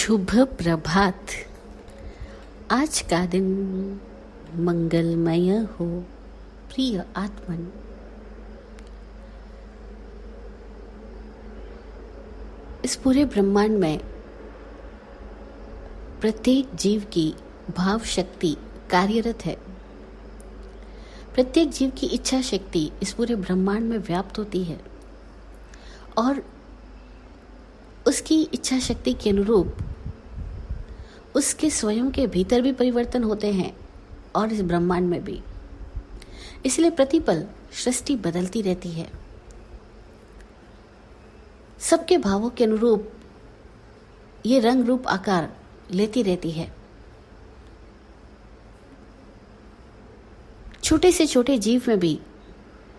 शुभ प्रभात। आज का दिन मंगलमय हो प्रिय आत्मन। इस पूरे ब्रह्मांड में प्रत्येक जीव की भाव शक्ति कार्यरत है। प्रत्येक जीव की इच्छा शक्ति इस पूरे ब्रह्मांड में व्याप्त होती है और उसकी इच्छा शक्ति के अनुरूप उसके स्वयं के भीतर भी परिवर्तन होते हैं और इस ब्रह्मांड में भी। इसलिए प्रतिपल सृष्टि बदलती रहती है। सबके भावों के अनुरूप ये रंग रूप आकार लेती रहती है। छोटे से छोटे जीव में भी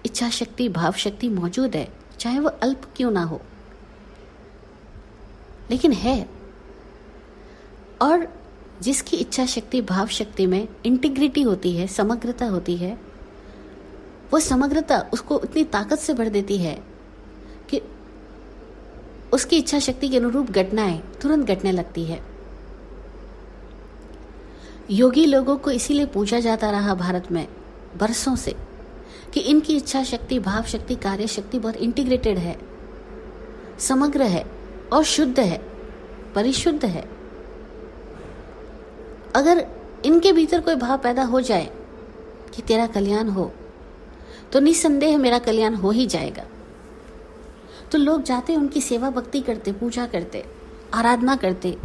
इच्छा शक्ति भाव शक्ति मौजूद है, चाहे वह अल्प क्यों ना हो, लेकिन है। और जिसकी इच्छा शक्ति भाव शक्ति में इंटीग्रिटी होती है, समग्रता होती है, वो समग्रता उसको इतनी ताकत से भर देती है कि उसकी इच्छा शक्ति के अनुरूप घटनाएं तुरंत घटने लगती है। योगी लोगों को इसीलिए पूछा जाता रहा भारत में बरसों से कि इनकी इच्छा शक्ति भाव शक्ति कार्य शक्ति बहुत इंटीग्रेटेड है, समग्र है और शुद्ध है, परिशुद्ध है। अगर इनके भीतर कोई भाव पैदा हो जाए कि तेरा कल्याण हो, तो निसंदेह मेरा कल्याण हो ही जाएगा। तो लोग जाते उनकी सेवा भक्ति करते, पूजा करते, आराधना करते,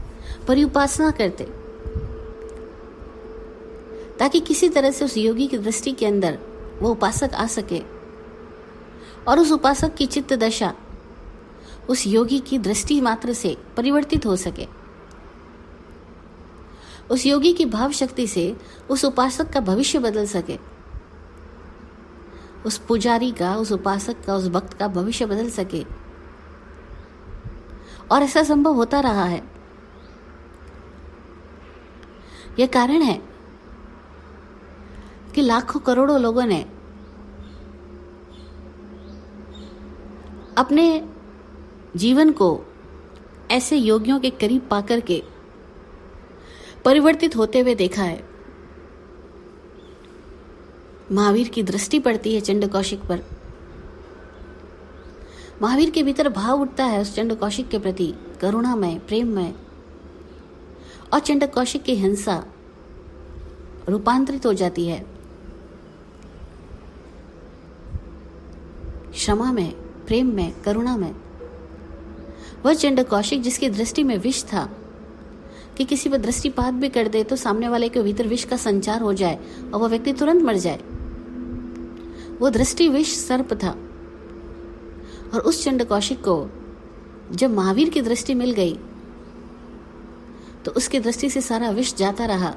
परिउपासना करते, ताकि किसी तरह से उस योगी की दृष्टि के अंदर वो उपासक आ सके और उस उपासक की चित्त दशा उस योगी की दृष्टि मात्र से परिवर्तित हो सके। उस योगी की भाव शक्ति से उस उपासक का भविष्य बदल सके, उस पुजारी का, उस उपासक का, उस भक्त का भविष्य बदल सके। और ऐसा संभव होता रहा है। यह कारण है कि लाखों करोड़ों लोगों ने अपने जीवन को ऐसे योगियों के करीब पाकर के परिवर्तित होते हुए देखा है। महावीर की दृष्टि पड़ती है चंड कौशिक पर। महावीर के भीतर भाव उठता है उस चंड कौशिक के प्रति, करुणामय, प्रेममय, और चंड कौशिक की हिंसा रूपांतरित हो जाती है क्षमा में, प्रेम में, करुणा में। वह चंड कौशिक जिसकी दृष्टि में विष था कि किसी पर दृष्टिपात भी कर दे तो सामने वाले के भीतर विष का संचार हो जाए और वह व्यक्ति तुरंत मर जाए, वो दृष्टि विष सर्प था। और उस चंड कौशिक को जब महावीर की दृष्टि मिल गई तो उसकी दृष्टि से सारा विष जाता रहा।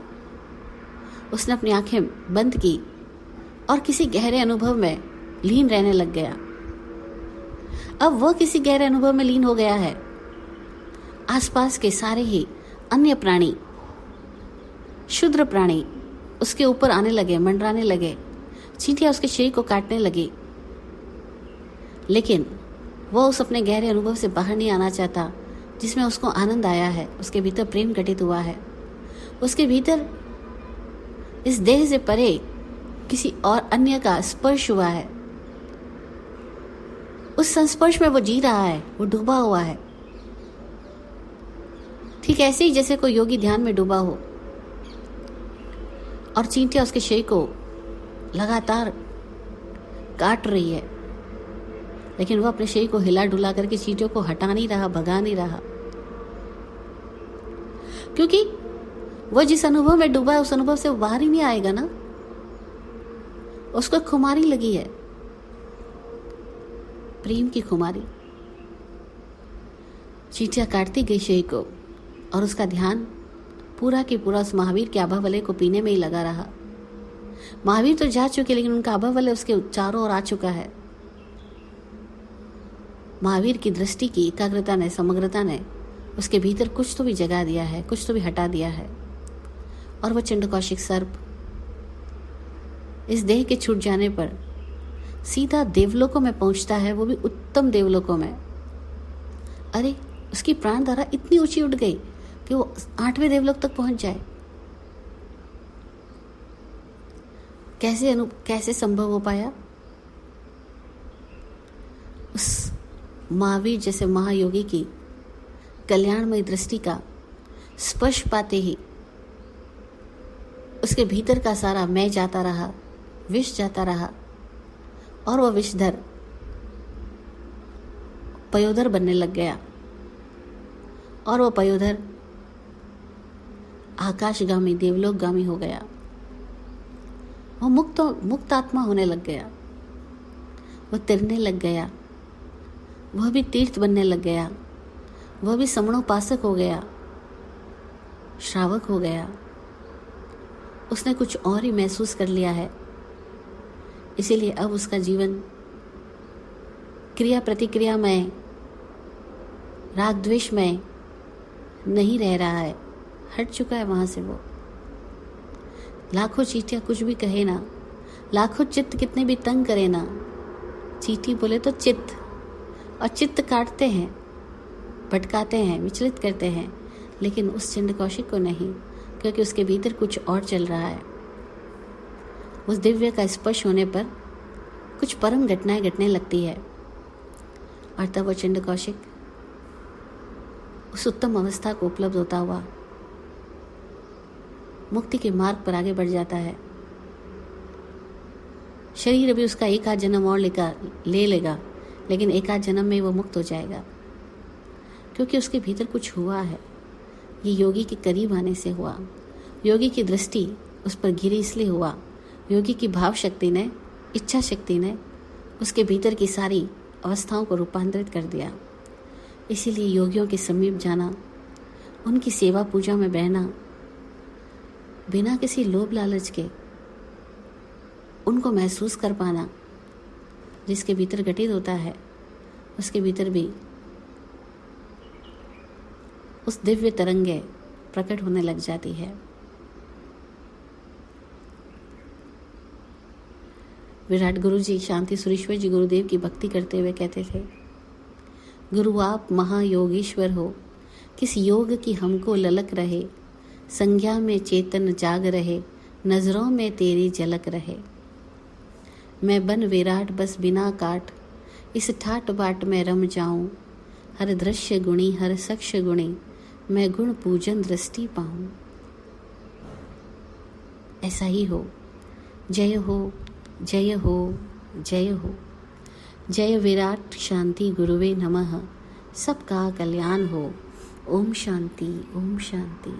उसने अपनी आंखें बंद की और किसी गहरे अनुभव में लीन रहने लग गया। अब वह किसी गहरे अनुभव में लीन हो गया है। आसपास के सारे ही अन्य प्राणी, क्षुद्र प्राणी उसके ऊपर आने लगे, मंडराने लगे, चींटियां उसके शरीर को काटने लगी, लेकिन वह उस अपने गहरे अनुभव से बाहर नहीं आना चाहता जिसमें उसको आनंद आया है। उसके भीतर प्रेम घटित हुआ है। उसके भीतर इस देह से परे किसी और अन्य का स्पर्श हुआ है। उस संस्पर्श में वो जी रहा है, वो डूबा हुआ है। ठीक ऐसे ही जैसे कोई योगी ध्यान में डूबा हो और चींटियां उसके शरीर को लगातार काट रही है, लेकिन वह अपने शरीर को हिला डुला करके चींटियों को हटा नहीं रहा, भगा नहीं रहा, क्योंकि वह जिस अनुभव में डूबा है उस अनुभव से वो बाहर ही नहीं आएगा ना। उसको खुमारी लगी है, प्रेम की खुमारी। चींटियां काटती गई शरीर को और उसका ध्यान पूरा के पूरा उस महावीर के आभा वलय को पीने में ही लगा रहा। महावीर तो जा चुके, लेकिन उनका आभा वलय उसके चारों ओर आ चुका है। महावीर की दृष्टि की एकाग्रता ने, समग्रता ने उसके भीतर कुछ तो भी जगा दिया है, कुछ तो भी हटा दिया है। और वह चंड कौशिक सर्प इस देह के छूट जाने पर सीधा देवलोकों में पहुंचता है, वो भी उत्तम देवलोकों में। अरे उसकी प्राण धारा इतनी ऊंची उठ गई कि वो 8वें देवलोक तक पहुंच जाए। कैसे संभव हो पाया? उस महावीर जैसे महायोगी की कल्याणमय दृष्टि का स्पर्श पाते ही उसके भीतर का सारा मैं जाता रहा, विष जाता रहा, और वह विषधर पयोधर बनने लग गया, और वह पयोधर आकाशगामी देवलोकगामी हो गया। वह मुक्त आत्मा होने लग गया, वह तिरने लग गया, वह भी तीर्थ बनने लग गया, वह भी समणोपासक हो गया, श्रावक हो गया। उसने कुछ और ही महसूस कर लिया है, इसीलिए अब उसका जीवन क्रिया प्रतिक्रिया में, राग द्वेष में नहीं रह रहा है, हट चुका है वहां से। वो लाखों चींटियां कुछ भी कहे ना, लाखों चित्त कितने भी तंग करे ना, चींटी बोले तो चित्त, और चित्त काटते हैं, भटकाते हैं, विचलित करते हैं, लेकिन उस चंड कौशिक को नहीं, क्योंकि उसके भीतर कुछ और चल रहा है। उस दिव्य का स्पर्श होने पर कुछ परम घटनाएं घटने लगती है, और तब वो चंड कौशिक उस उत्तम अवस्था को उपलब्ध होता हुआ मुक्ति के मार्ग पर आगे बढ़ जाता है। शरीर अभी उसका एक आध जन्म और ले लेगा, लेकिन एक आध जन्म में वो मुक्त हो जाएगा, क्योंकि उसके भीतर कुछ हुआ है। ये योगी के करीब आने से हुआ, योगी की दृष्टि उस पर गिरी इसलिए हुआ, योगी की भाव शक्ति ने, इच्छा शक्ति ने उसके भीतर की सारी अवस्थाओं को रूपांतरित कर दिया। इसीलिए योगियों के समीप जाना, उनकी सेवा पूजा में बहना, बिना किसी लोभ लालच के उनको महसूस कर पाना, जिसके भीतर घटित होता है उसके भीतर भी उस दिव्य तरंगे प्रकट होने लग जाती है। विराट गुरु जी शांति सुरेश्वर जी गुरुदेव की भक्ति करते हुए कहते थे, गुरु आप महायोगीश्वर हो, किस योग की हमको ललक रहे, संज्ञा में चेतन जाग रहे, नजरों में तेरी झलक रहे। मैं बन विराट बस बिना काट, इस ठाट बाट में रम जाऊं, हर दृश्य गुणी हर सक्ष गुणी, मैं गुण पूजन दृष्टि पाऊं। ऐसा ही हो। जय हो, जय हो, जय हो। जय विराट शांति गुरुवे नमः। सबका कल्याण हो। ओम शांति, ओम शांति।